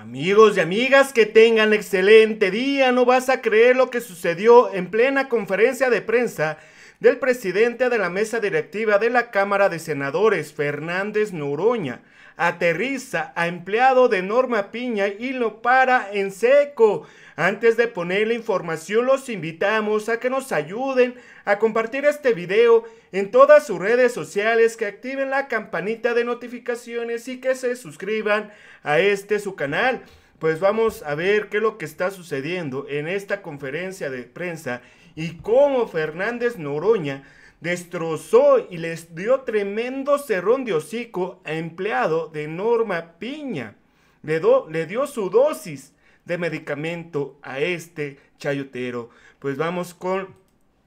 Amigos y amigas, que tengan excelente día. No vas a creer lo que sucedió en plena conferencia de prensa del presidente de la mesa directiva de la Cámara de Senadores, Fernández Noroña. Aterriza a empleado de Norma Piña y lo para en seco. Antes de poner la información, los invitamos a que nos ayuden a compartir este video en todas sus redes sociales, que activen la campanita de notificaciones y que se suscriban a su canal. Pues vamos a ver qué es lo que está sucediendo en esta conferencia de prensa y cómo Fernández Noroña destrozó y les dio tremendo cerrón de hocico a empleado de Norma Piña. Le dio su dosis de medicamento a este chayotero. Pues vamos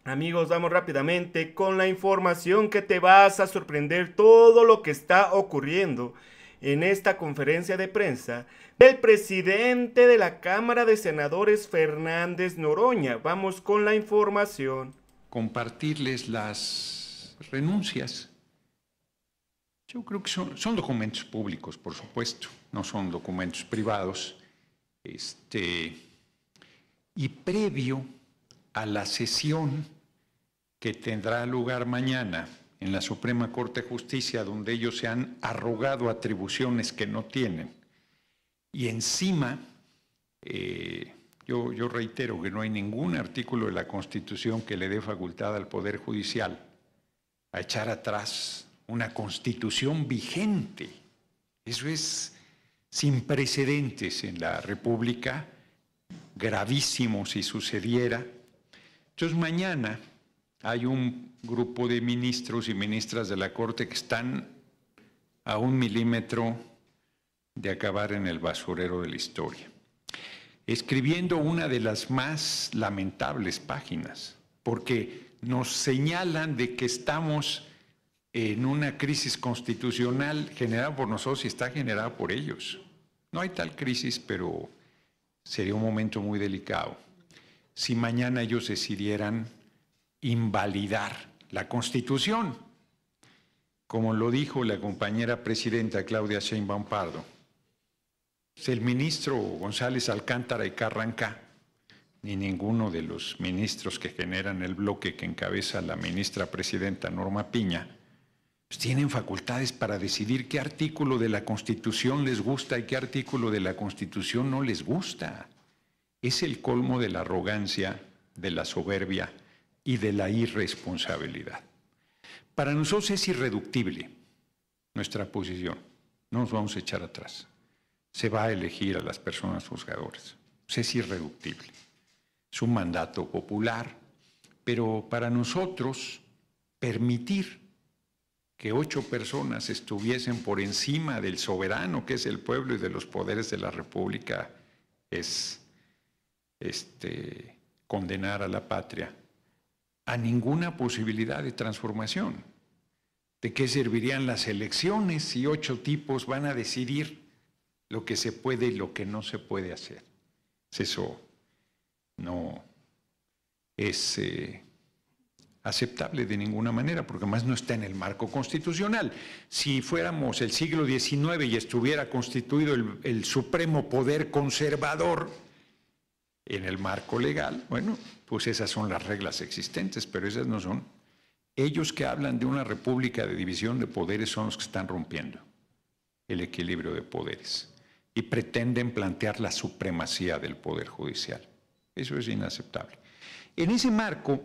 amigos, vamos rápidamente con la información que te vas a sorprender todo lo que está ocurriendo en esta conferencia de prensa del presidente de la Cámara de Senadores, Fernández Noroña. Vamos con la información. Compartirles las renuncias. Yo creo que son documentos públicos, por supuesto, no son documentos privados. Y previo a la sesión que tendrá lugar mañana en la Suprema Corte de Justicia, donde ellos se han arrogado atribuciones que no tienen. Y encima, yo reitero que no hay ningún artículo de la Constitución que le dé facultad al Poder Judicial a echar atrás una Constitución vigente. Eso es sin precedentes en la República, gravísimo si sucediera. Entonces mañana hay un grupo de ministros y ministras de la Corte que están a 1 milímetro de acabar en el basurero de la historia, escribiendo una de las más lamentables páginas, porque nos señalan de que estamos en una crisis constitucional generada por nosotros y está generada por ellos. No hay tal crisis, pero sería un momento muy delicado si mañana ellos decidieran invalidar la Constitución, como lo dijo la compañera presidenta Claudia Sheinbaum Pardo. El ministro González Alcántara y Carranca, ni ninguno de los ministros que generan el bloque que encabeza la ministra presidenta Norma Piña, pues tienen facultades para decidir qué artículo de la Constitución les gusta y qué artículo de la Constitución no les gusta. Es el colmo de la arrogancia, de la soberbia y de la irresponsabilidad. Para nosotros es irreductible nuestra posición, no nos vamos a echar atrás. Se va a elegir a las personas juzgadoras, es irreductible. Es un mandato popular, pero para nosotros permitir que 8 personas estuviesen por encima del soberano, que es el pueblo, y de los poderes de la República, es condenar a la patria a ninguna posibilidad de transformación. ¿De qué servirían las elecciones si 8 tipos van a decidir lo que se puede y lo que no se puede hacer? Eso no es aceptable de ninguna manera, porque además no está en el marco constitucional. Si fuéramos el siglo XIX y estuviera constituido el supremo poder conservador en el marco legal, bueno, pues esas son las reglas existentes, pero esas no son. Ellos que hablan de una república de división de poderes son los que están rompiendo el equilibrio de poderes y pretenden plantear la supremacía del Poder Judicial. Eso es inaceptable. En ese marco,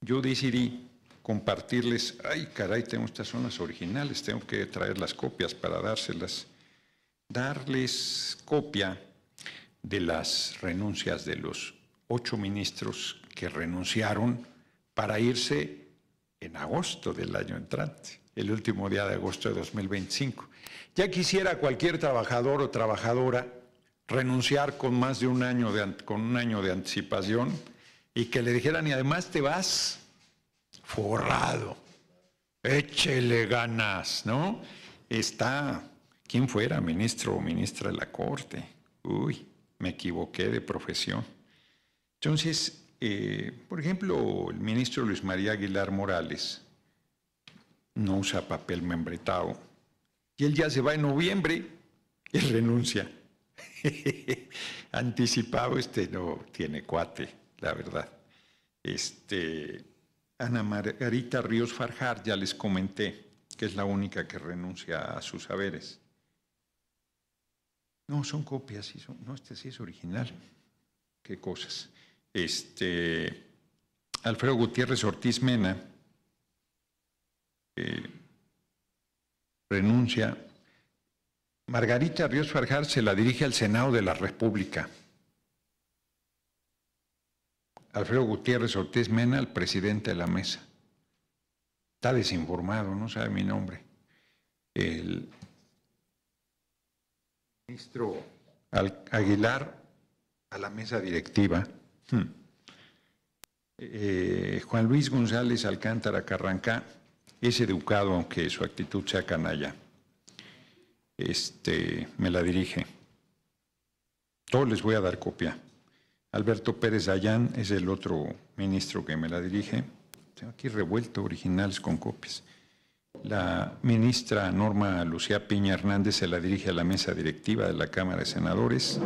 yo decidí compartirles, ay caray, tengo estas son las originales, tengo que traer las copias para darles copia de las renuncias de los 8 ministros que renunciaron para irse en agosto del año entrante, el último día de agosto de 2025. Ya quisiera cualquier trabajador o trabajadora renunciar con más de un año de anticipación y que le dijeran, y además te vas forrado, échele ganas, ¿no? ¿Quién fuera ministro o ministra de la Corte? Uy, me equivoqué de profesión. Entonces, por ejemplo, el ministro Luis María Aguilar Morales no usa papel membretado y él ya se va en noviembre y renuncia. Anticipado, no tiene cuate, la verdad. Ana Margarita Ríos Farjar, ya les comenté que es la única que renuncia a sus haberes. No, son copias, sí no, este sí es original. Qué cosas. Alfredo Gutiérrez Ortiz Mena renuncia. Margarita Ríos Farjar se la dirige al Senado de la República. Alfredo Gutiérrez Ortiz Mena, al presidente de la mesa. Está desinformado, no sabe mi nombre. El ministro Aguilar a la mesa directiva. Juan Luis González Alcántara Carrancá es educado, aunque su actitud sea canalla. Me la dirige. Todos les voy a dar copia. Alberto Pérez Dayán es el otro ministro que me la dirige. Tengo aquí revuelto originales con copias. La ministra Norma Lucía Piña Hernández se la dirige a la mesa directiva de la Cámara de Senadores.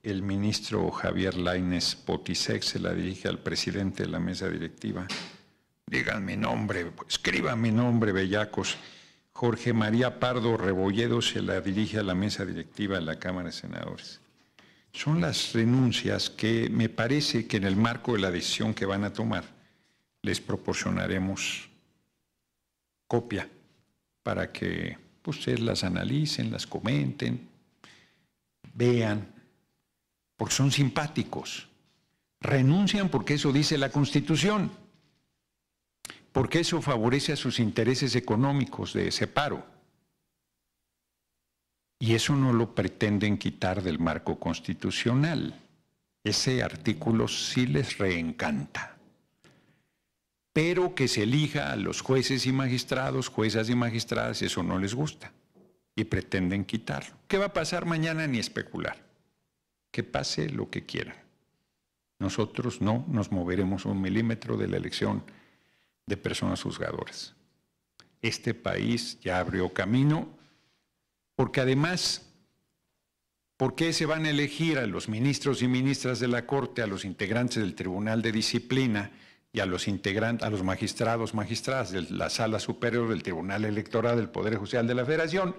El ministro Javier Lainez Potisek se la dirige al presidente de la mesa directiva. Digan mi nombre, escriban mi nombre, bellacos. Jorge María Pardo Rebolledo se la dirige a la mesa directiva de la Cámara de Senadores. Son las renuncias que me parece que en el marco de la decisión que van a tomar les proporcionaremos copia para que ustedes las analicen, las comenten, vean, porque son simpáticos. Renuncian porque eso dice la Constitución, porque eso favorece a sus intereses económicos de separo. Y eso no lo pretenden quitar del marco constitucional. Ese artículo sí les reencanta. Pero que se elija a los jueces y magistrados, juezas y magistradas, eso no les gusta. Y pretenden quitarlo. ¿Qué va a pasar mañana? Ni especular. Que pase lo que quieran. Nosotros no nos moveremos un milímetro de la elección de personas juzgadoras. Este país ya abrió camino, porque además, ¿por qué se van a elegir a los ministros y ministras de la Corte, a los integrantes del Tribunal de Disciplina y a los magistrados, magistradas de la Sala Superior del Tribunal Electoral del Poder Judicial de la Federación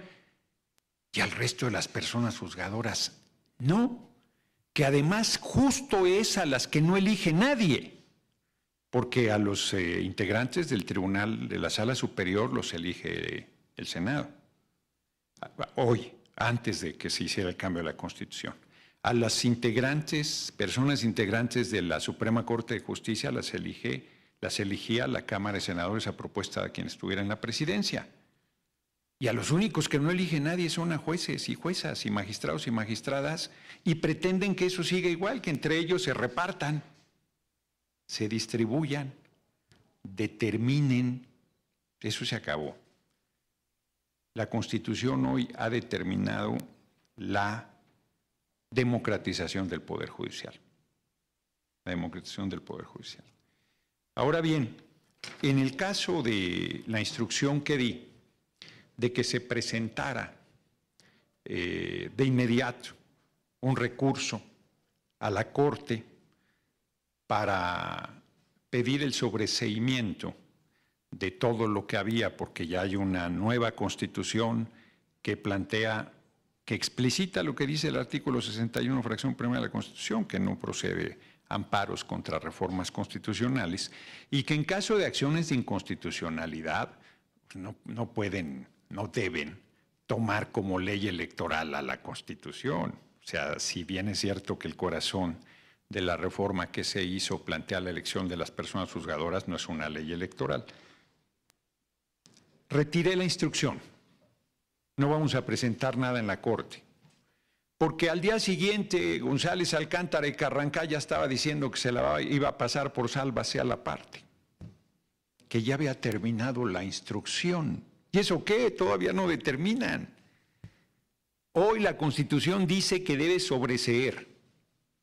y al resto de las personas juzgadoras? No, que además justo es a las que no elige nadie, porque a los integrantes del Tribunal de la Sala Superior los elige el Senado. Hoy, antes de que se hiciera el cambio de la Constitución. A las personas integrantes de la Suprema Corte de Justicia las elegía la Cámara de Senadores a propuesta de quien estuviera en la presidencia. Y a los únicos que no elige nadie son a jueces y juezas y magistrados y magistradas, y pretenden que eso siga igual, que entre ellos se repartan, se distribuyan, determinen. Eso se acabó. La Constitución hoy ha determinado la democratización del Poder Judicial. La democratización del Poder Judicial. Ahora bien, en el caso de la instrucción que di, de que se presentara de inmediato un recurso a la Corte para pedir el sobreseimiento de todo lo que había, porque ya hay una nueva Constitución que plantea, que explicita lo que dice el artículo 61, fracción primera de la Constitución, que no procede amparos contra reformas constitucionales, y que en caso de acciones de inconstitucionalidad no deben tomar como ley electoral a la Constitución. O sea, si bien es cierto que el corazón de la reforma que se hizo plantea la elección de las personas juzgadoras, no es una ley electoral. Retiré la instrucción. No vamos a presentar nada en la Corte. Porque al día siguiente González Alcántara y Carrancá ya estaba diciendo que se la iba a pasar por sálvase a la parte. Que ya había terminado la instrucción. ¿Y eso qué? Todavía no determinan. Hoy la Constitución dice que debe sobreseer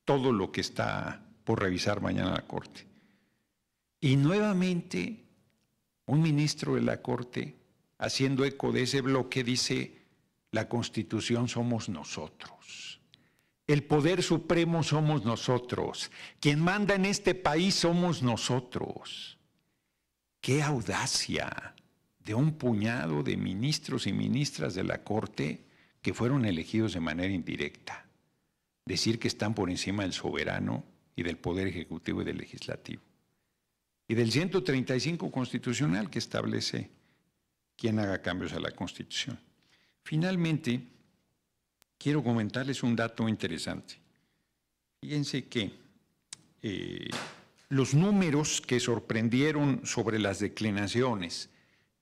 todo lo que está por revisar mañana la Corte. Y nuevamente, un ministro de la Corte, haciendo eco de ese bloque, dice: La Constitución somos nosotros. El poder supremo somos nosotros. Quien manda en este país somos nosotros. ¡Qué audacia de un puñado de ministros y ministras de la Corte que fueron elegidos de manera indirecta! Decir que están por encima del soberano y del poder ejecutivo y del legislativo. Y del 135 constitucional que establece quién haga cambios a la Constitución. Finalmente, quiero comentarles un dato interesante. Fíjense que los números que sorprendieron sobre las declinaciones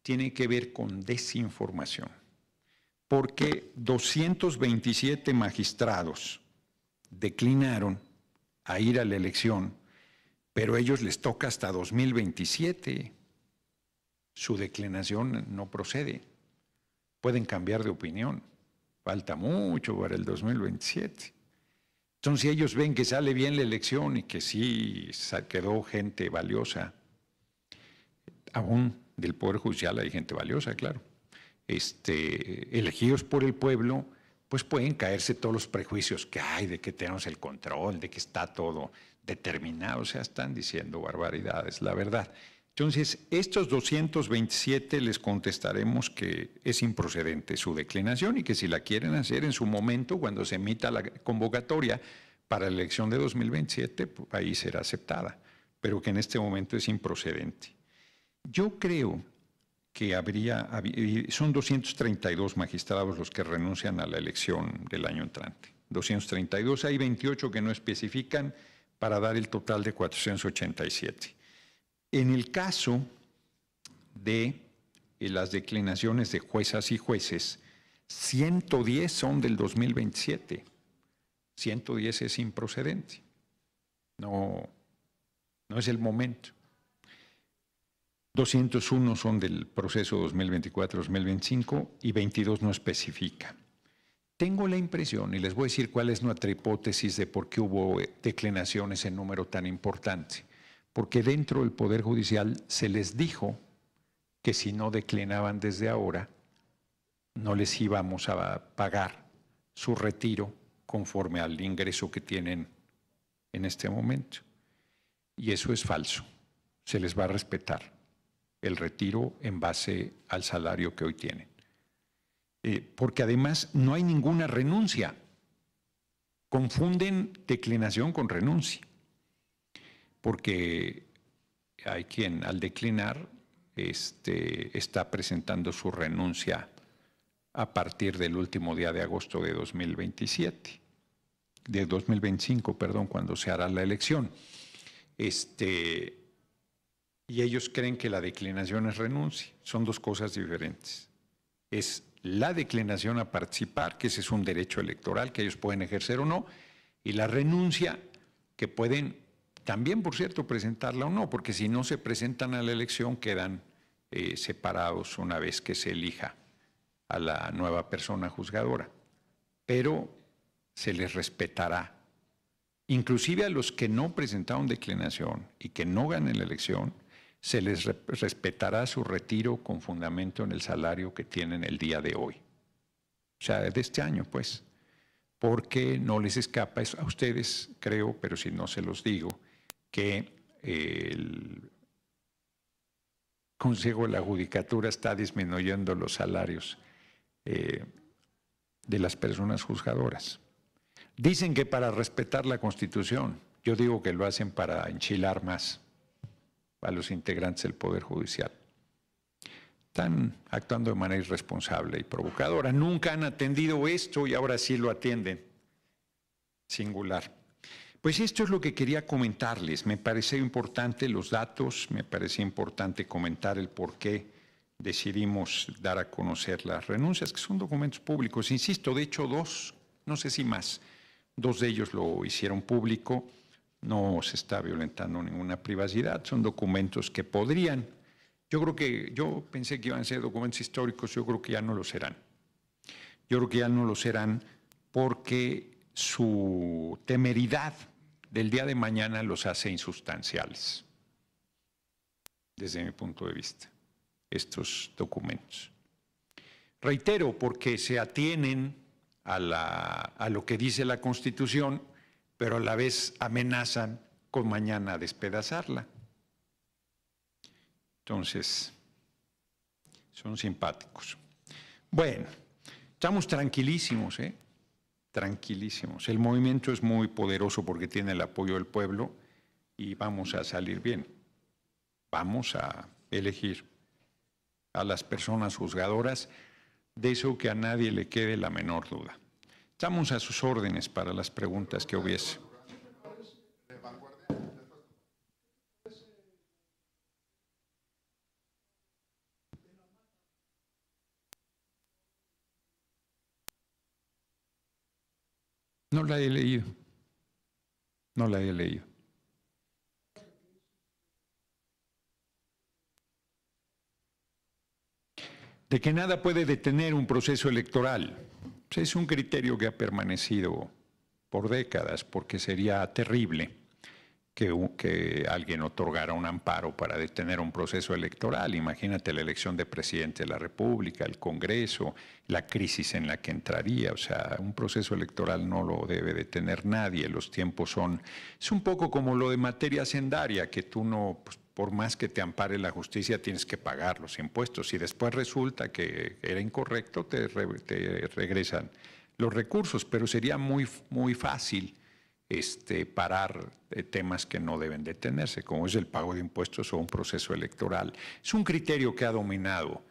tienen que ver con desinformación, porque 227 magistrados declinaron a ir a la elección, pero a ellos les toca hasta 2027. Su declinación no procede. Pueden cambiar de opinión. Falta mucho para el 2027. Entonces, si ellos ven que sale bien la elección y que sí quedó gente valiosa, aún del Poder Judicial hay gente valiosa, claro, elegidos por el pueblo, pues pueden caerse todos los prejuicios que hay de que tenemos el control, de que está todo determinado. O sea, están diciendo barbaridades, la verdad. Entonces, estos 227 les contestaremos que es improcedente su declinación y que si la quieren hacer en su momento, cuando se emita la convocatoria para la elección de 2027, pues ahí será aceptada, pero que en este momento es improcedente. Yo creo que son 232 magistrados los que renuncian a la elección del año entrante. 232, hay 28 que no especifican para dar el total de 487. En el caso de las declinaciones de juezas y jueces, 110 son del 2027. 110 es improcedente. No es el momento. 201 son del proceso 2024-2025 y 22 no especifica. Tengo la impresión, y les voy a decir cuál es nuestra hipótesis de por qué hubo declinaciones en número tan importante. Porque dentro del Poder Judicial se les dijo que si no declinaban desde ahora, no les íbamos a pagar su retiro conforme al ingreso que tienen en este momento. Y eso es falso. Se les va a respetar el retiro en base al salario que hoy tienen. Porque además no hay ninguna renuncia. Confunden declinación con renuncia. Porque hay quien al declinar está presentando su renuncia a partir del último día de agosto de 2025, cuando se hará la elección. Y ellos creen que la declinación es renuncia. Son dos cosas diferentes. Es la declinación a participar, que ese es un derecho electoral que ellos pueden ejercer o no, y la renuncia, que pueden también, por cierto, presentarla o no, porque si no se presentan a la elección quedan separados una vez que se elija a la nueva persona juzgadora. Pero se les respetará. Inclusive a los que no presentaron declinación y que no ganen la elección, se les respetará su retiro con fundamento en el salario que tienen el día de hoy. O sea, de este año, pues. Porque no les escapa a ustedes, creo, pero si no se los digo, que el Consejo de la Judicatura está disminuyendo los salarios de las personas juzgadoras. Dicen que para respetar la Constitución, yo digo que lo hacen para enchilar más a los integrantes del Poder Judicial. Están actuando de manera irresponsable y provocadora. Nunca han atendido esto y ahora sí lo atienden. Singular. Pues esto es lo que quería comentarles. Me pareció importante los datos, me parecía importante comentar el por qué decidimos dar a conocer las renuncias, que son documentos públicos. Insisto, de hecho, dos, no sé si más, dos de ellos lo hicieron público. No se está violentando ninguna privacidad, son documentos que podrían, yo pensé que iban a ser documentos históricos, yo creo que ya no lo serán. Yo creo que ya no lo serán porque su temeridad del día de mañana los hace insustanciales, desde mi punto de vista, estos documentos. Reitero, porque se atienen a lo que dice la Constitución, pero a la vez amenazan con mañana despedazarla. Entonces, son simpáticos. Bueno, estamos tranquilísimos, ¿eh? Tranquilísimos. El movimiento es muy poderoso porque tiene el apoyo del pueblo y vamos a salir bien. Vamos a elegir a las personas juzgadoras, de eso que a nadie le quede la menor duda. Estamos a sus órdenes para las preguntas que hubiese. No la he leído. No la he leído. De que nada puede detener un proceso electoral. Es un criterio que ha permanecido por décadas, porque sería terrible que alguien otorgara un amparo para detener un proceso electoral. Imagínate la elección de presidente de la República, el Congreso, la crisis en la que entraría. O sea, un proceso electoral no lo debe detener nadie. Los tiempos son... Es un poco como lo de materia hacendaria, que tú no... Pues, por más que te ampare la justicia, tienes que pagar los impuestos. Si después resulta que era incorrecto, te regresan los recursos, pero sería muy fácil parar temas que no deben detenerse, como es el pago de impuestos o un proceso electoral. Es un criterio que ha dominado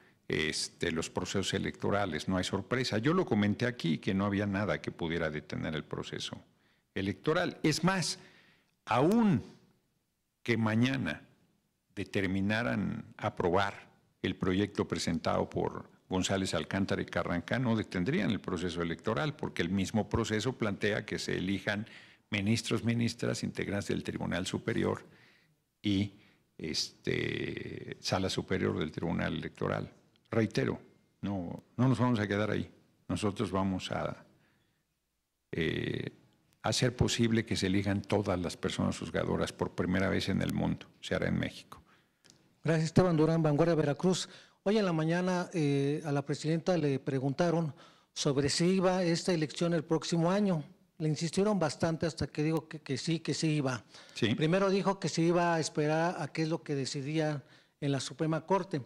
los procesos electorales, no hay sorpresa. Yo lo comenté aquí, que no había nada que pudiera detener el proceso electoral. Es más, aún que mañana determinaran aprobar el proyecto presentado por González Alcántara y Carranca, no detendrían el proceso electoral, porque el mismo proceso plantea que se elijan ministros, ministras, integrantes del Tribunal Superior y Sala Superior del Tribunal Electoral. Reitero, no nos vamos a quedar ahí. Nosotros vamos a hacer posible que se elijan todas las personas juzgadoras por primera vez en el mundo. Se hará en México. Gracias, Esteban Durán, Vanguardia Veracruz. Hoy en la mañana a la presidenta le preguntaron sobre si iba esta elección el próximo año. Le insistieron bastante hasta que dijo que sí iba. Sí. Primero dijo que se iba a esperar a qué es lo que decidía en la Suprema Corte.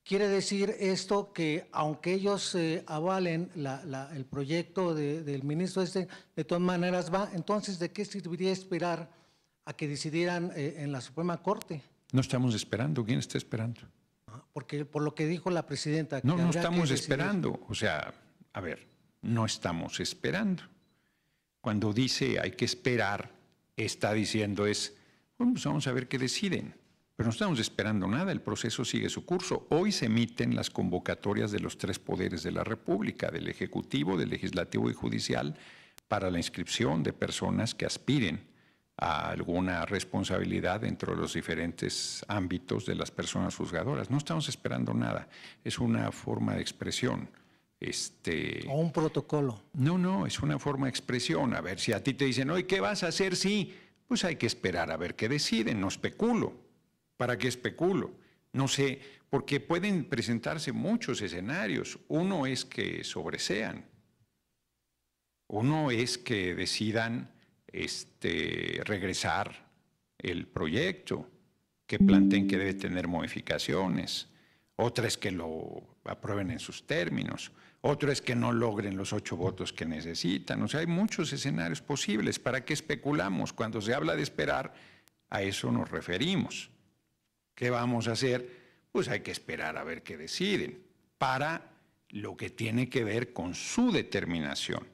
Quiere decir esto que aunque ellos avalen el proyecto del ministro de todas maneras va, entonces ¿de qué serviría esperar a que decidieran en la Suprema Corte? No estamos esperando. ¿Quién está esperando? Porque por lo que dijo la presidenta… No estamos esperando. O sea, a ver, no estamos esperando. Cuando dice hay que esperar, está diciendo bueno, pues vamos a ver qué deciden. Pero no estamos esperando nada, el proceso sigue su curso. Hoy se emiten las convocatorias de los 3 poderes de la República, del Ejecutivo, del Legislativo y Judicial, para la inscripción de personas que aspiren a alguna responsabilidad dentro de los diferentes ámbitos de las personas juzgadoras. No estamos esperando nada, es una forma de expresión. ¿O un protocolo? No, es una forma de expresión. A ver, si a ti te dicen, oye, ¿qué vas a hacer? Sí, pues hay que esperar a ver qué deciden, no especulo. ¿Para qué especulo? No sé, porque pueden presentarse muchos escenarios. Uno es que sobresean, uno es que decidan regresar el proyecto, que planteen que debe tener modificaciones. Otra es que lo aprueben en sus términos. Otro es que no logren los 8 votos que necesitan. O sea, hay muchos escenarios posibles. ¿Para qué especulamos? Cuando se habla de esperar, a eso nos referimos. ¿Qué vamos a hacer? Pues hay que esperar a ver qué deciden para lo que tiene que ver con su determinación.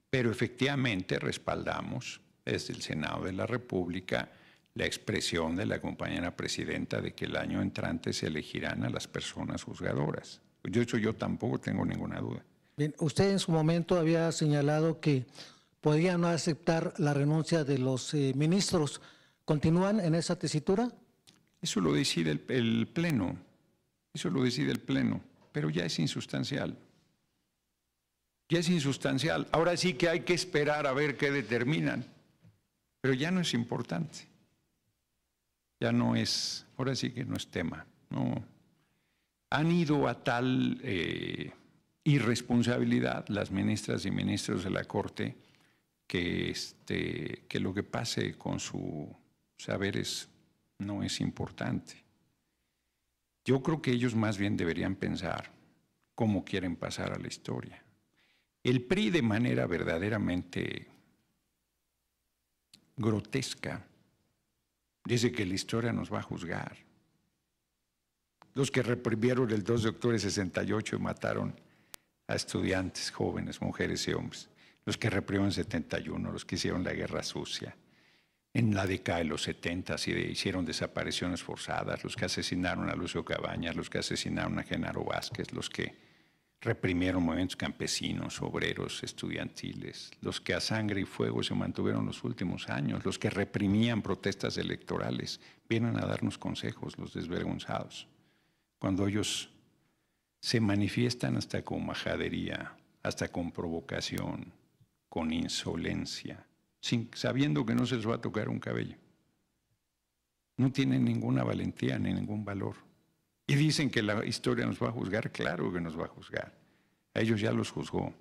Pero efectivamente respaldamos desde el Senado de la República la expresión de la compañera presidenta de que el año entrante se elegirán a las personas juzgadoras. Yo tampoco tengo ninguna duda. Bien, usted en su momento había señalado que podía no aceptar la renuncia de los ministros. ¿Continúan en esa tesitura? Eso lo decide el Pleno. Eso lo decide el Pleno, pero ya es insustancial. Ya es insustancial. Ahora sí que hay que esperar a ver qué determinan, pero ya no es importante. Ya no es, ahora sí que no es tema. No. Han ido a tal irresponsabilidad las ministras y ministros de la Corte que lo que pase con sus saberes no es importante. Yo creo que ellos más bien deberían pensar cómo quieren pasar a la historia. El PRI, de manera verdaderamente grotesca, dice que la historia nos va a juzgar. Los que reprimieron el 2 de octubre de 68 y mataron a estudiantes, jóvenes, mujeres y hombres. Los que reprimieron en 71, los que hicieron la guerra sucia. En la década de los 70 hicieron desapariciones forzadas, los que asesinaron a Lucio Cabañas, los que asesinaron a Genaro Vázquez, los que reprimieron movimientos campesinos, obreros, estudiantiles, los que a sangre y fuego se mantuvieron los últimos años, los que reprimían protestas electorales, vienen a darnos consejos, los desvergonzados. Cuando ellos se manifiestan hasta con majadería, hasta con provocación, con insolencia, sabiendo que no se les va a tocar un cabello. No tienen ninguna valentía ni ningún valor. Y dicen que la historia nos va a juzgar. Claro que nos va a juzgar. A ellos ya los juzgó.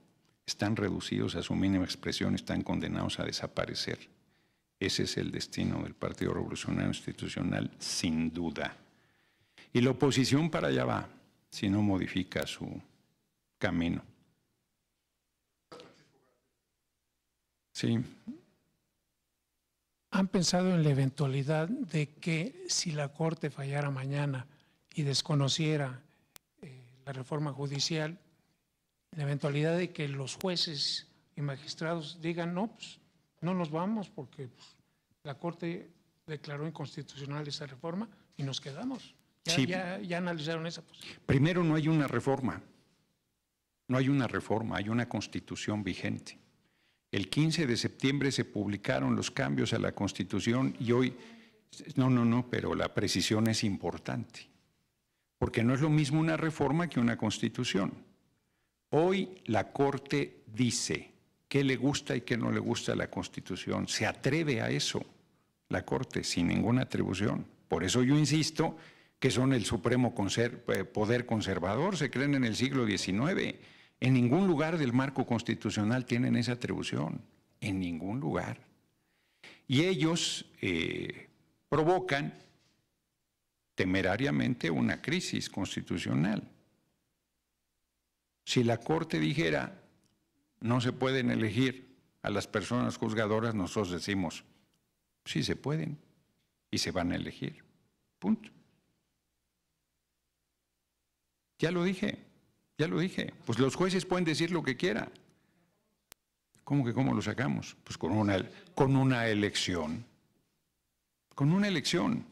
Están reducidos a su mínima expresión, están condenados a desaparecer. Ese es el destino del Partido Revolucionario Institucional, sin duda. Y la oposición para allá va, si no modifica su camino. Sí. ¿Han pensado en la eventualidad de que si la Corte fallara mañana y desconociera la reforma judicial, la eventualidad de que los jueces y magistrados digan no, pues no nos vamos porque pues, la Corte declaró inconstitucional esa reforma y nos quedamos? Ya analizaron esa posibilidad. Primero, no hay una reforma. No hay una reforma, hay una Constitución vigente. El 15 de septiembre se publicaron los cambios a la Constitución y hoy, pero la precisión es importante, porque no es lo mismo una reforma que una Constitución. Hoy la Corte dice qué le gusta y qué no le gusta a la Constitución, se atreve a eso la Corte sin ninguna atribución. Por eso yo insisto que son el supremo poder conservador, se creen en el siglo XIX. En ningún lugar del marco constitucional tienen esa atribución, en ningún lugar. Y ellos provocan temerariamente una crisis constitucional. Si la Corte dijera no se pueden elegir a las personas juzgadoras, nosotros decimos sí se pueden y se van a elegir. Punto. Ya lo dije. Pues los jueces pueden decir lo que quieran. ¿Cómo lo sacamos? Pues con una elección. Con una elección.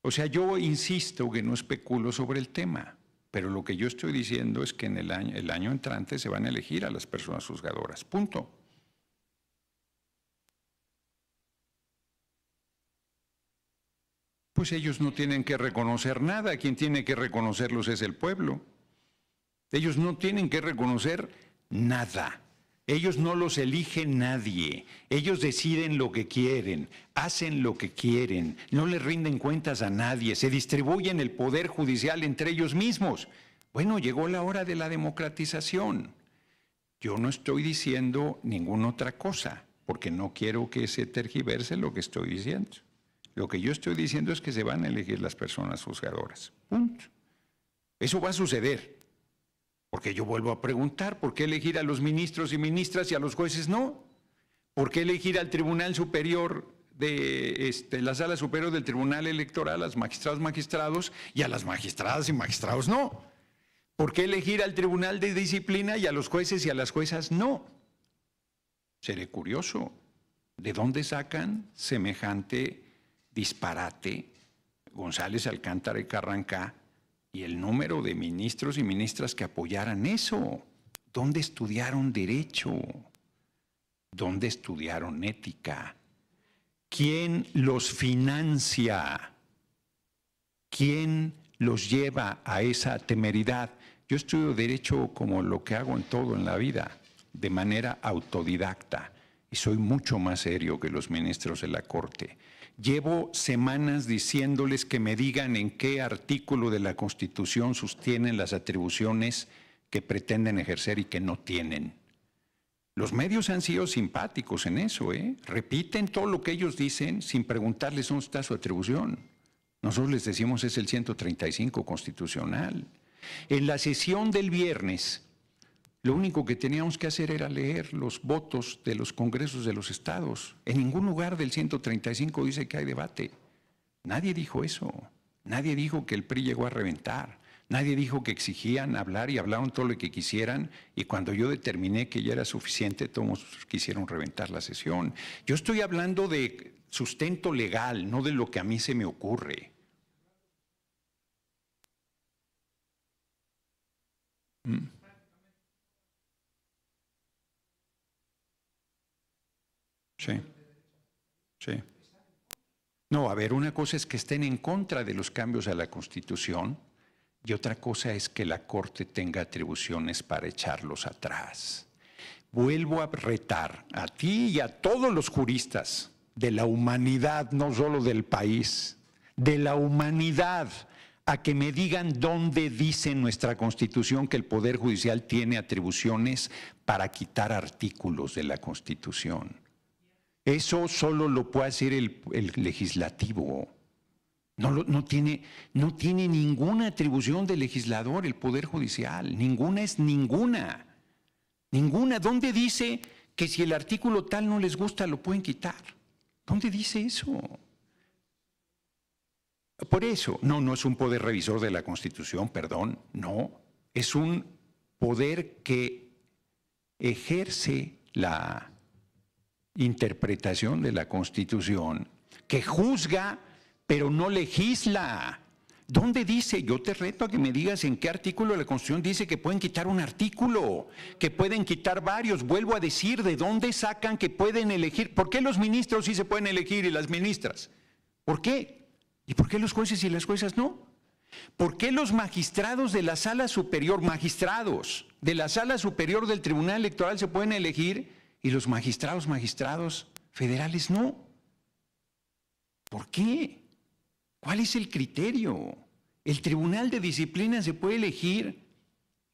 O sea, yo insisto que no especulo sobre el tema, pero lo que yo estoy diciendo es que en el año entrante se van a elegir a las personas juzgadoras. Punto. Pues ellos no tienen que reconocer nada. Quien tiene que reconocerlos es el pueblo. Ellos no tienen que reconocer nada. Ellos no los elige nadie. Ellos deciden lo que quieren, hacen lo que quieren, no les rinden cuentas a nadie, se distribuyen el poder judicial entre ellos mismos. Bueno, llegó la hora de la democratización. Yo no estoy diciendo ninguna otra cosa, porque no quiero que se tergiverse lo que estoy diciendo. Lo que yo estoy diciendo es que se van a elegir las personas juzgadoras. Punto. Eso va a suceder. Porque yo vuelvo a preguntar, ¿por qué elegir a los ministros y ministras y a los jueces no? ¿Por qué elegir al Tribunal Superior la Sala Superior del Tribunal Electoral, a los magistrados y a las magistradas y magistrados no? ¿Por qué elegir al Tribunal de Disciplina y a los jueces y a las juezas no? Seré curioso. ¿De dónde sacan semejante disparate González, Alcántara y Carrancá? Y el número de ministros y ministras que apoyaran eso. ¿Dónde estudiaron derecho? ¿Dónde estudiaron ética? ¿Quién los financia? ¿Quién los lleva a esa temeridad? Yo estudio derecho como lo que hago en todo en la vida, de manera autodidacta, y soy mucho más serio que los ministros de la Corte. Llevo semanas diciéndoles que me digan en qué artículo de la Constitución sostienen las atribuciones que pretenden ejercer y que no tienen. Los medios han sido simpáticos en eso, ¿eh? Repiten todo lo que ellos dicen sin preguntarles dónde está su atribución. Nosotros les decimos es el 135 constitucional. En la sesión del viernes, lo único que teníamos que hacer era leer los votos de los congresos de los estados. En ningún lugar del 135 dice que hay debate. Nadie dijo eso. Nadie dijo que el PRI llegó a reventar. Nadie dijo que exigían hablar y hablaron todo lo que quisieran. Y cuando yo determiné que ya era suficiente, todos quisieron reventar la sesión. Yo estoy hablando de sustento legal, no de lo que a mí se me ocurre. Sí, sí. No, a ver, una cosa es que estén en contra de los cambios a la Constitución y otra cosa es que la Corte tenga atribuciones para echarlos atrás. Vuelvo a retar a ti y a todos los juristas de la humanidad, no solo del país, de la humanidad, a que me digan dónde dice nuestra Constitución que el Poder Judicial tiene atribuciones para quitar artículos de la Constitución. Eso solo lo puede hacer el legislativo. No tiene ninguna atribución de legislador el Poder Judicial. Ninguna es ninguna. Ninguna. ¿Dónde dice que si el artículo tal no les gusta lo pueden quitar? ¿Dónde dice eso? Por eso, no es un poder revisor de la Constitución, perdón, no. Es un poder que ejerce la interpretación de la Constitución, que juzga, pero no legisla. ¿Dónde dice? Yo te reto a que me digas en qué artículo de la Constitución dice que pueden quitar un artículo, que pueden quitar varios. Vuelvo a decir, ¿de dónde sacan que pueden elegir? ¿Por qué los ministros sí se pueden elegir y las ministras? ¿Por qué? ¿Y por qué los jueces y las juezas no? ¿Por qué los magistrados de la Sala Superior, magistrados de la Sala Superior del Tribunal Electoral se pueden elegir y los magistrados federales no? ¿Por qué? ¿Cuál es el criterio? El Tribunal de Disciplina se puede elegir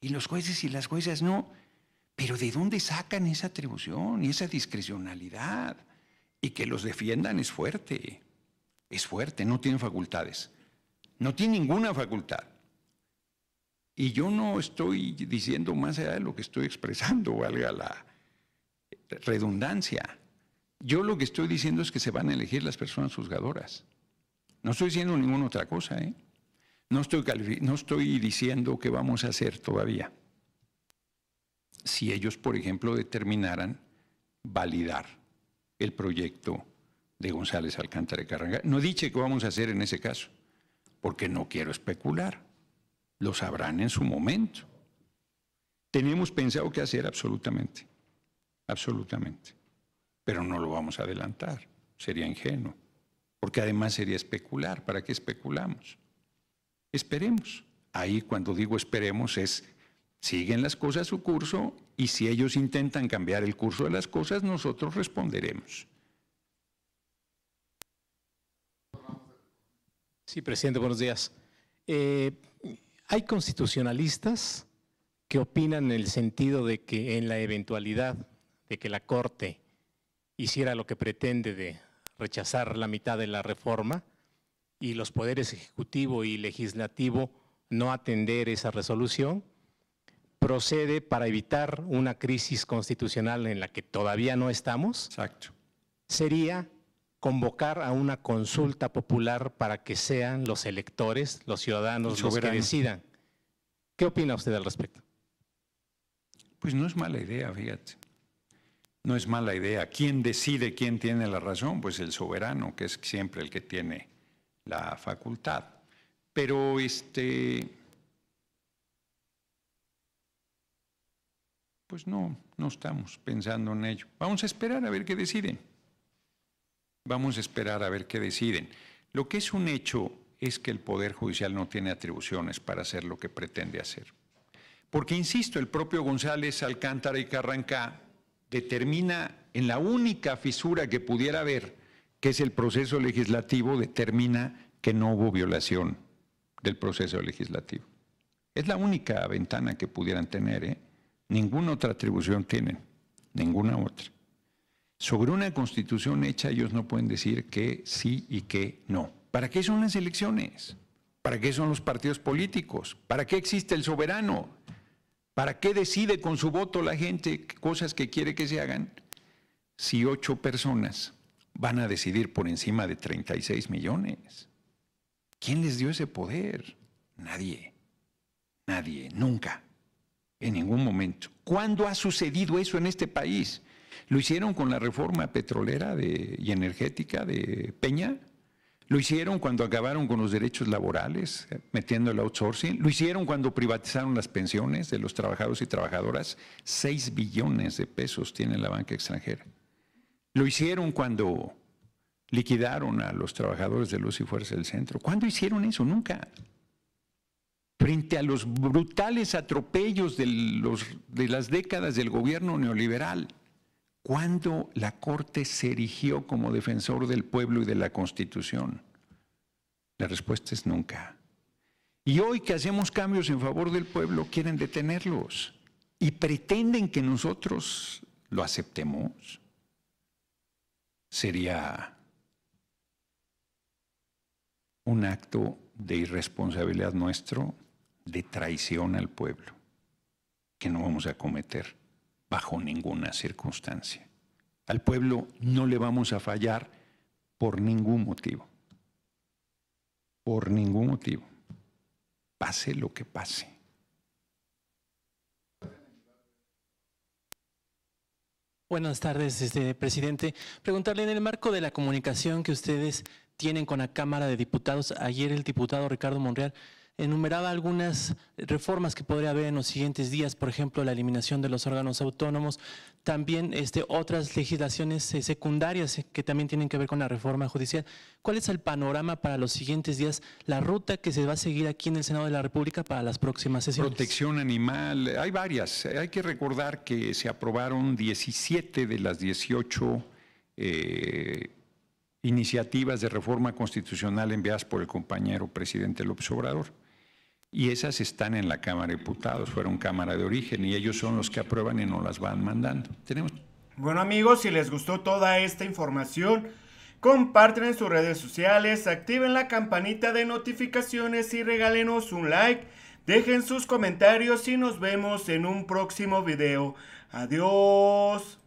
y los jueces y las juezas no. Pero ¿de dónde sacan esa atribución y esa discrecionalidad? Y que los defiendan es fuerte, no tienen facultades, no tienen ninguna facultad. Y yo no estoy diciendo más allá de lo que estoy expresando, valga la redundancia. Yo lo que estoy diciendo es que se van a elegir las personas juzgadoras. No estoy diciendo ninguna otra cosa, ¿eh? No estoy diciendo qué vamos a hacer todavía. Si ellos, por ejemplo, determinaran validar el proyecto de González Alcántara y Carranca. No he dicho qué vamos a hacer en ese caso, porque no quiero especular. Lo sabrán en su momento. Tenemos pensado qué hacer absolutamente. Absolutamente. Pero no lo vamos a adelantar. Sería ingenuo. Porque además sería especular. ¿Para qué especulamos? Esperemos. Ahí cuando digo esperemos es, siguen las cosas su curso y si ellos intentan cambiar el curso de las cosas, nosotros responderemos. Sí, presidente, buenos días. Hay constitucionalistas que opinan en el sentido de que en la eventualidad de que la Corte hiciera lo que pretende de rechazar la mitad de la reforma y los poderes ejecutivo y legislativo no atender esa resolución, procede para evitar una crisis constitucional en la que todavía no estamos. Exacto. Sería convocar a una consulta popular para que sean los electores, los ciudadanos, los que decidan. ¿Qué opina usted al respecto? Pues no es mala idea, fíjate. No es mala idea. ¿Quién decide quién tiene la razón? Pues el soberano, que es siempre el que tiene la facultad. Pero pues no estamos pensando en ello. Vamos a esperar a ver qué deciden. Vamos a esperar a ver qué deciden. Lo que es un hecho es que el Poder Judicial no tiene atribuciones para hacer lo que pretende hacer. Porque, insisto, el propio González Alcántara y Carranca determina en la única fisura que pudiera haber, que es el proceso legislativo, determina que no hubo violación del proceso legislativo. Es la única ventana que pudieran tener, ¿eh? Ninguna otra atribución tienen, ninguna otra. Sobre una constitución hecha ellos no pueden decir que sí y que no. ¿Para qué son las elecciones? ¿Para qué son los partidos políticos? ¿Para qué existe el soberano? ¿Para qué decide con su voto la gente cosas que quiere que se hagan? Si 8 personas van a decidir por encima de 36 millones. ¿Quién les dio ese poder? Nadie. Nadie, nunca. En ningún momento. ¿Cuándo ha sucedido eso en este país? ¿Lo hicieron con la reforma petrolera y energética de Peña? ¿Lo hicieron cuando acabaron con los derechos laborales, metiendo el outsourcing? ¿Lo hicieron cuando privatizaron las pensiones de los trabajadores y trabajadoras? 6 billones de pesos tiene la banca extranjera. ¿Lo hicieron cuando liquidaron a los trabajadores de Luz y Fuerza del Centro? ¿Cuándo hicieron eso? Nunca. Frente a los brutales atropellos de las décadas del gobierno neoliberal, ¿cuándo la Corte se erigió como defensor del pueblo y de la Constitución? La respuesta es nunca. Y hoy que hacemos cambios en favor del pueblo, quieren detenerlos y pretenden que nosotros lo aceptemos. Sería un acto de irresponsabilidad nuestro, de traición al pueblo, que no vamos a cometer bajo ninguna circunstancia. Al pueblo no le vamos a fallar por ningún motivo. Por ningún motivo. Pase lo que pase. Buenas tardes, presidente. Preguntarle, en el marco de la comunicación que ustedes tienen con la Cámara de Diputados, ayer el diputado Ricardo Monreal enumeraba algunas reformas que podría haber en los siguientes días, por ejemplo, la eliminación de los órganos autónomos, también otras legislaciones secundarias que también tienen que ver con la reforma judicial. ¿Cuál es el panorama para los siguientes días, la ruta que se va a seguir aquí en el Senado de la República para las próximas sesiones? Protección animal, hay varias. Hay que recordar que se aprobaron 17 de las 18 iniciativas de reforma constitucional enviadas por el compañero presidente López Obrador. Y esas están en la Cámara de Diputados, fueron Cámara de Origen, y ellos son los que aprueban y nos las van mandando. Bueno, amigos, si les gustó toda esta información, comparten en sus redes sociales, activen la campanita de notificaciones y regálenos un like. Dejen sus comentarios y nos vemos en un próximo video. Adiós.